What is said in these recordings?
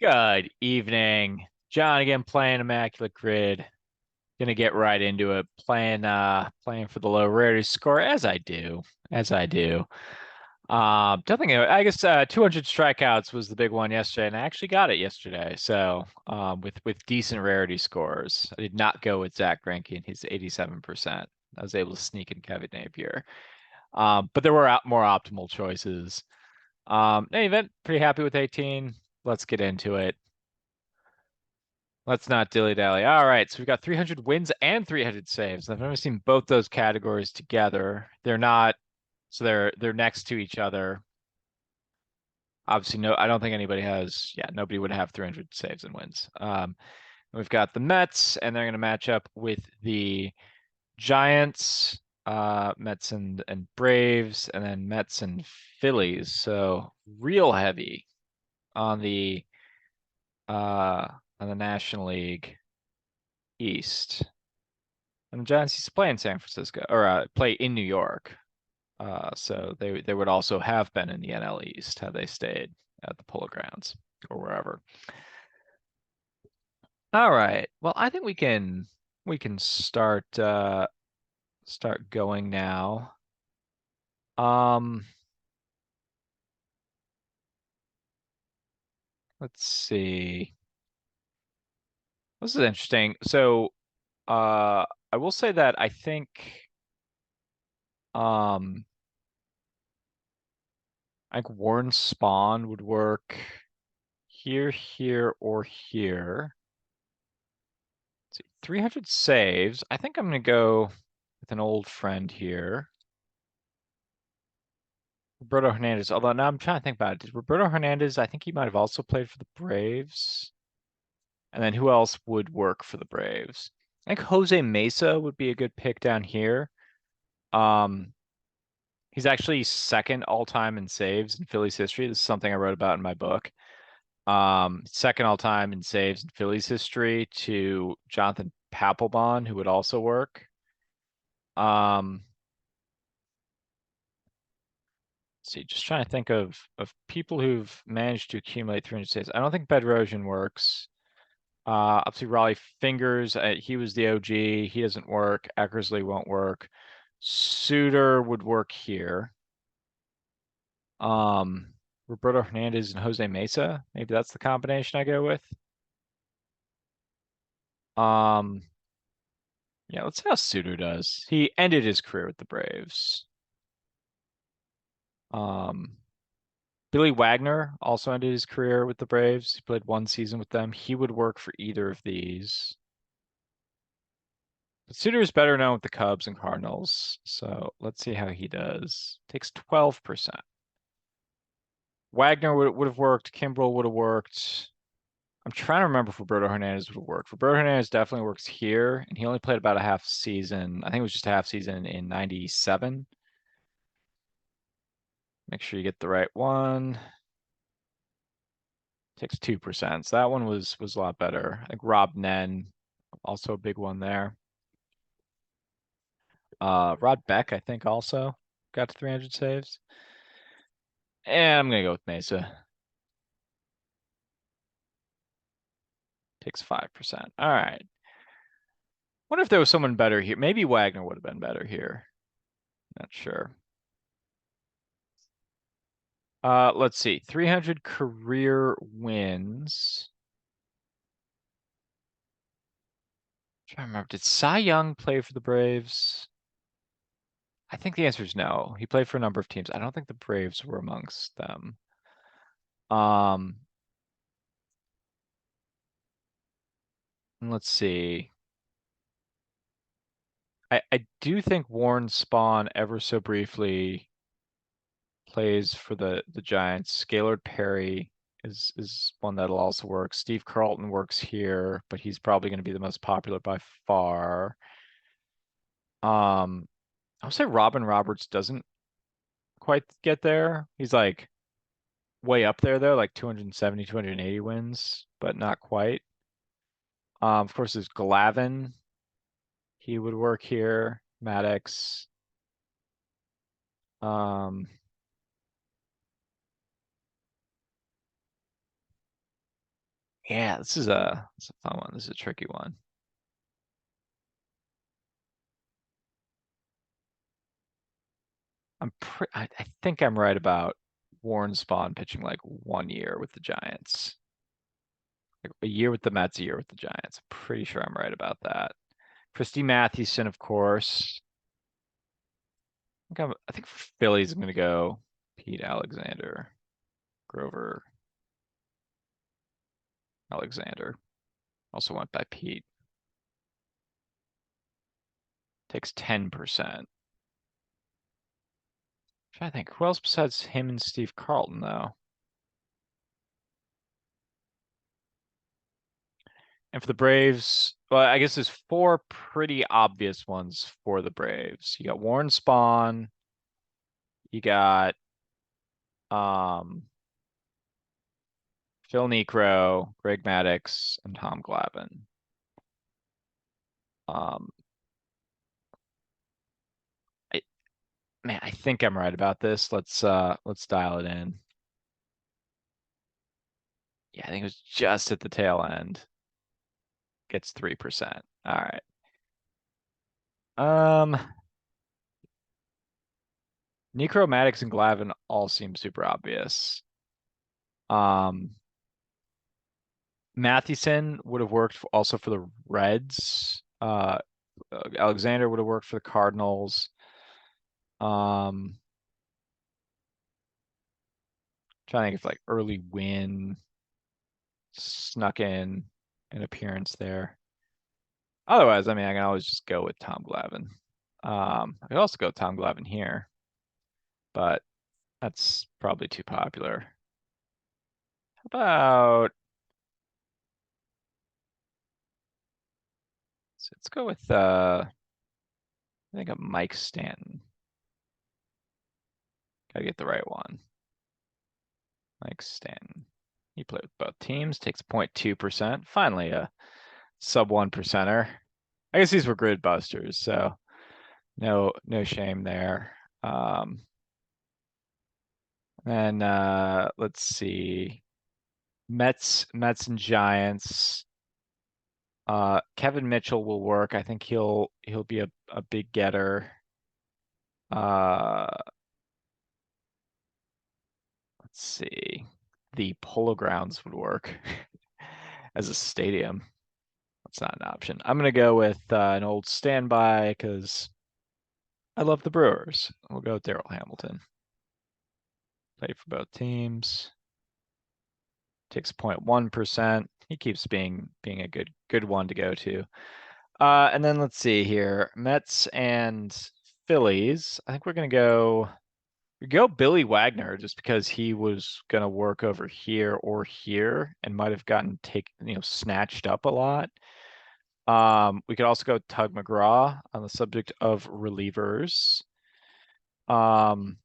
Good evening. John again playing Immaculate Grid. Gonna get right into it. Playing for the low rarity score as I do. As I do. Don't think I guess 200 strikeouts was the big one yesterday, and I actually got it yesterday. So with decent rarity scores. I did not go with Zach Greinke and his 87%. I was able to sneak in Kevin Napier. But there were more optimal choices. In any event, pretty happy with 18. Let's get into it. Let's not dilly-dally. All right, so we've got 300 wins and 300 saves. I've never seen both those categories together. They're not, so they're next to each other. Obviously, no, I don't think anybody has. Yeah, nobody would have 300 saves and wins. We've got the Mets, and they're going to match up with the Giants, Mets and Braves, and then Mets and Phillies. So real heavy on the uh on the National League East. And the Giants used to play in San Francisco or play in New York. So they would also have been in the NL East had they stayed at the Polo Grounds or wherever. All right. Well, I think we can start going now. Um, let's see. This is interesting. So, I will say that um I think Warren Spawn would work here, here, or here. Let's see, 300 saves. I think I'm going to go with an old friend here. Roberto Hernandez. Although now I'm trying to think about it. Did Roberto Hernandez, I think he might have also played for the Braves. And then who else would work for the Braves? I think Jose Mesa would be a good pick down here. Um, he's actually second all time in saves in Phillies history. This is something I wrote about in my book. Second all time in saves in Phillies history to Jonathan Papelbon, who would also work. Um, let's see, just trying to think of people who've managed to accumulate 300 saves. I don't think Bedrosian works. Obviously Raleigh Fingers, he was the OG. He doesn't work. Eckersley won't work. Suter would work here. Um, Roberto Hernandez and Jose Mesa. Maybe that's the combination I go with. Um, yeah, let's see how Suter does. He ended his career with the Braves. Um, Billy Wagner also ended his career with the Braves. He played one season with them. He would work for either of these. But Suter is better known with the Cubs and Cardinals. So let's see how he does. Takes 12%. Wagner would have worked. Kimbrel would have worked. I'm trying to remember if Roberto Hernandez would have worked. Roberto Hernandez definitely works here, and he only played about a half season. I think it was just a half season in 97. Make sure you get the right one. Takes 2%. So that one was a lot better. I think Rob Nen, also a big one there. Rod Beck, I think also got to 300 saves. And I'm gonna go with Mesa. Takes 5%. All right. Wonder if there was someone better here. Maybe Wagner would have been better here. Not sure. Let's see. 300 career wins. Trying to remember. Did Cy Young play for the Braves? I think the answer is no. He played for a number of teams. I don't think the Braves were amongst them. Um, let's see. I do think Warren Spahn ever so briefly plays for the Giants. Scalar Perry is one that'll also work. Steve Carlton works here, but he's probably going to be the most popular by far. I'll say Robin Roberts doesn't quite get there. He's like way up there though, like 270, 280 wins, but not quite. Of course, there's Glavin. He would work here. Maddox. Um, Yeah, this is a fun one. This is a tricky one. I think I'm right about Warren Spahn pitching like 1 year with the Giants. Like a year with the Mets, a year with the Giants. I'm pretty sure I'm right about that. Christy Mathewson, of course. I think for Phillies, I'm gonna go Pete Alexander, Grover Alexander. Also went by Pete. Takes 10%. I think who else besides him and Steve Carlton though? And for the Braves, well, I guess there's four pretty obvious ones for the Braves. You got Warren Spahn, you got um Phil Niekro, Greg Maddux, and Tom Glavine. Um, I, man, I think I'm right about this. Let's dial it in. Yeah, I think it was just at the tail end. Gets 3%. All right. Um, Niekro, Maddux, and Glavine all seem super obvious. Um, Mathewson would have worked also for the Reds. Alexander would have worked for the Cardinals. Um, Trying to think if like early win snuck in an appearance there. Otherwise, I mean, I can always just go with Tom Glavine. I could also go Tom Glavine here, but that's probably too popular. How about let's go with I think a Mike Stanton. Gotta get the right one. Mike Stanton. He played with both teams, takes 0.2%. Finally, a sub 1%er. I guess these were grid busters, so no shame there. And let's see. Mets and Giants. Kevin Mitchell will work. I think he'll be a big getter. Uh, let's see. The Polo Grounds would work as a stadium. That's not an option. I'm gonna go with an old standby because I love the Brewers. We'll go with Darrell Hamilton. Played for both teams. Takes 0.1%. He keeps being a good one to go to. And then let's see here. Mets and Phillies. I think we're gonna go Billy Wagner just because he was gonna work over here or here and might have gotten snatched up a lot. We could also go Tug McGraw on the subject of relievers. Let's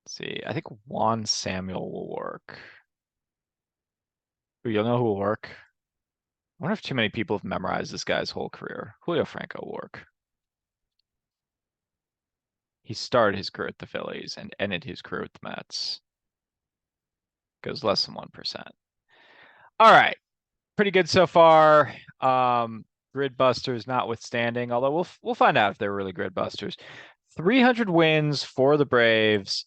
see. I think Juan Samuel will work. You'll know who will work. I wonder if too many people have memorized this guy's whole career. Julio Franco will work. He started his career at the Phillies and ended his career with the Mets. Goes less than 1%. All right. Pretty good so far. Grid busters notwithstanding, although we'll find out if they're really grid busters. 300 wins for the Braves,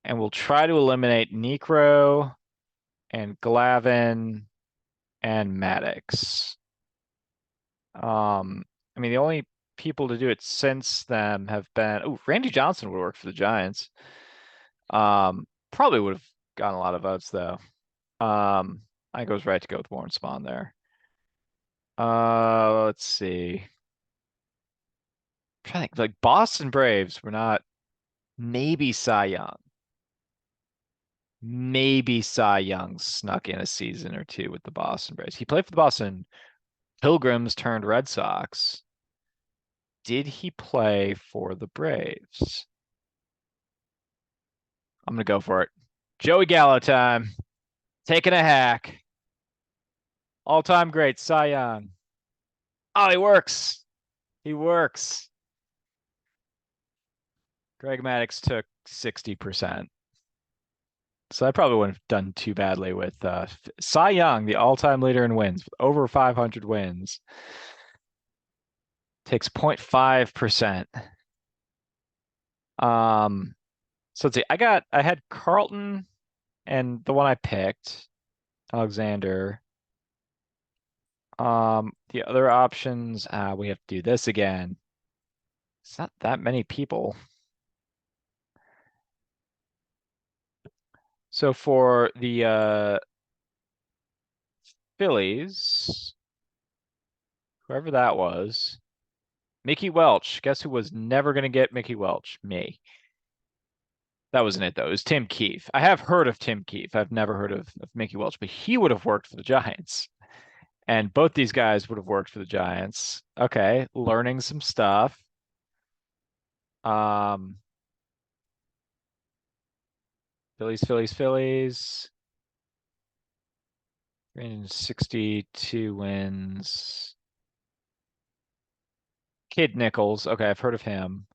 and we'll try to eliminate Niekro and Glavine and Maddux. I mean, the only people to do it since them have been Randy Johnson would work for the Giants. Probably would have gotten a lot of votes though. I think it was right to go with Warren Spahn there. Let's see. I'm trying to think, like Boston Braves were not maybe Cy Young. Maybe Cy Young snuck in a season or two with the Boston Braves. He played for the Boston Pilgrims turned Red Sox. Did he play for the Braves? I'm gonna go for it. Joey Gallo time. Taking a hack. All-time great, Cy Young. Oh, he works. He works. Greg Maddux took 60%. So I probably wouldn't have done too badly with Cy Young, the all-time leader in wins, with over 500 wins. Takes 0.5%. Um, so let's see. I had Carlton and the one I picked, Alexander. The other options, we have to do this again. It's not that many people. So for the Phillies, whoever that was, Mickey Welch. Guess who was never going to get Mickey Welch? Me. That wasn't it though. It was Tim Keefe. I have heard of Tim Keefe. I've never heard of Mickey Welch, but he would have worked for the Giants. And both these guys would have worked for the Giants. Okay, learning some stuff. Um, Phillies. 362 wins. Kid Nichols. Okay, I've heard of him.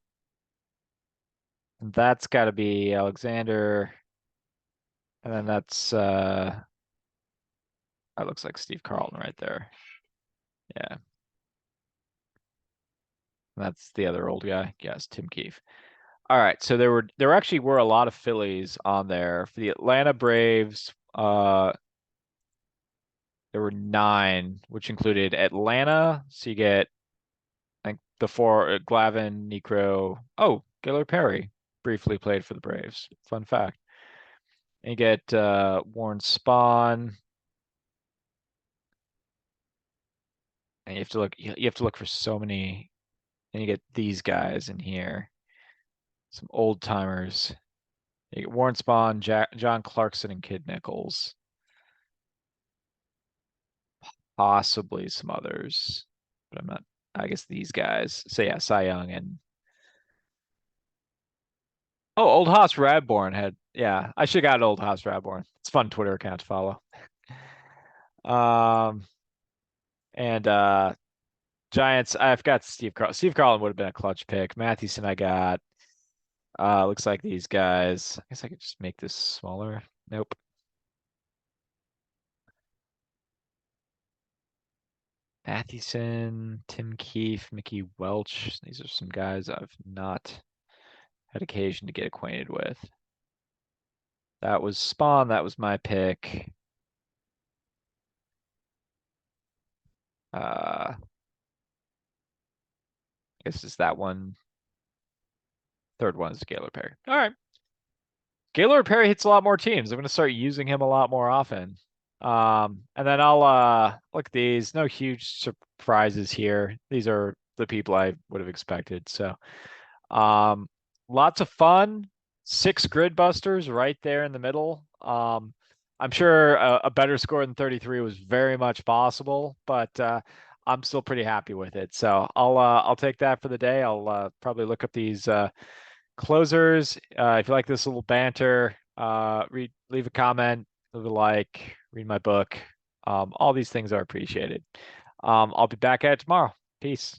And that's got to be Alexander. And then that looks like Steve Carlton right there. Yeah. And that's the other old guy. Yes, Tim Keefe. All right, so there actually were a lot of Phillies on there. For the Atlanta Braves, there were 9, which included Atlanta. So you get, I think, the 4, Glavine, Necro. Oh, Gaylord Perry briefly played for the Braves. Fun fact. And you get Warren Spahn. And you have to look for so many. And you get these guys in here. Some old timers. You get Warren Spahn, John Clarkson, and Kid Nichols. Possibly some others, but I'm not. I guess these guys. So yeah, Cy Young and Old Hoss Radborn had. Yeah, I should have got Old Hoss Radborn. It's a fun Twitter account to follow. Um, and Giants. I've got Steve Carlin. Steve Carlin would have been a clutch pick. Mathewson, I got. Looks like these guys. I guess I could just make this smaller. Nope. Mathewson, Tim Keefe, Mickey Welch. These are some guys I've not had occasion to get acquainted with. That was Spawn. That was my pick. I guess it's that one. Third one is Gaylord Perry. All right. Gaylord Perry hits a lot more teams. I'm going to start using him a lot more often. And then I'll look at these. No huge surprises here. These are the people I would have expected. So Um, lots of fun. 6 grid busters right there in the middle. I'm sure a better score than 33 was very much possible, but I'm still pretty happy with it. So I'll take that for the day. I'll probably look up these closers. If you like this little banter, leave a comment, leave a like, read my book. All these things are appreciated. I'll be back at it tomorrow. Peace.